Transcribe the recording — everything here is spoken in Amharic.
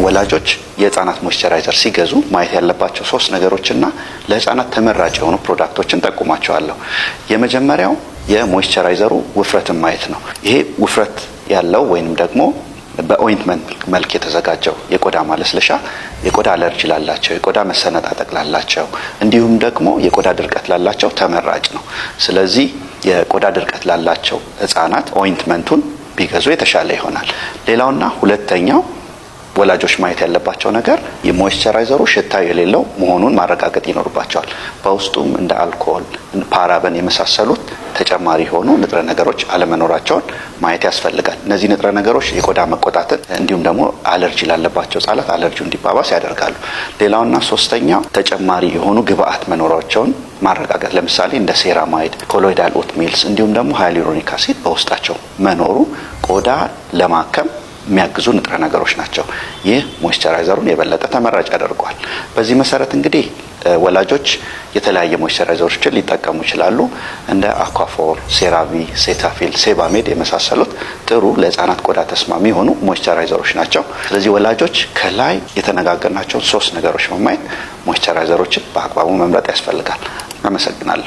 ወላጆች የህፃናት ሞይስቸራይዘር ሲገዙ ማየት ያለባቸው 3 ነገሮችና ለህፃናት ተመራጭ የሆኑ ፕሮዳክቶችን ጠቁማቸዋለሁ። የመጀመሪያው የሞይስቸራይዘሩ ውፍረትን ማየት ነው። ይሄ ውፍረት ያለው ወይንም ደግሞ በኦይንትመንት መልክ የተዘጋጀው የቆዳ ማለስለሻ የቆዳ አለርጂ ላላቸው፣ የቆዳ መሰነጣጠቅ ላላቸው እንዲሁም ደግሞ የቆዳ ድርቀት ላላቸው ተመራጭ ነው። ስለዚህ የቆዳ ድርቀት ላላቸው ህፃናት ኦይንትመንቱን ቢገዙ የተሻለ ይሆናል። ሌላውና ሁለተኛው ወላጆች ማየት ያለባቸው ነገር የሞይስቸራይዘሩ ሽታ የሌለው መሆኑን ማረጋገጥ ይኖርባቸዋል። በውስጡም እንደ አልኮል፣ ፓራበን የመሳሰሉት ተጨማሪ የሆኑ ንጥረ ነገሮች አለመኖራቸውን ማየት ያስፈልጋል። እነዚህ ንጥረ ነገሮች የቆዳ መቆጣትን እንዲሁም ደግሞ አለርጂ ላለባቸው ህጻናት አለርጂው እንዲባባስ ያደርጋሉ። ሌላውና ሶስተኛው ተጨማሪ የሆኑ ግብአት መኖራቸውን ማረጋገጥ፣ ለምሳሌ እንደ ሴራማይድ፣ ኮሎይዳል ኦትሚልስ እንዲሁም ደግሞ ሃያሉሮኒክ አሲድ በውስጣቸው መኖሩ ቆዳ ለማከም የሚያግዙ ንጥረ ነገሮች ናቸው። ይህ ሞይስቸራይዘሩን የበለጠ ተመራጭ ያደርገዋል። በዚህ መሰረት እንግዲህ ወላጆች የተለያየ ሞይስቸራይዘሮችን ሊጠቀሙ ይችላሉ። እንደ አኳፎር፣ ሴራቪ፣ ሴታፊል፣ ሴባሜድ የመሳሰሉት ጥሩ ለህፃናት ቆዳ ተስማሚ የሆኑ ሞይስቸራይዘሮች ናቸው። ስለዚህ ወላጆች ከላይ የተነጋገርናቸውን 3 ነገሮች በማየት ሞይስቸራይዘሮችን በአግባቡ መምረጥ ያስፈልጋል። አመሰግናለሁ።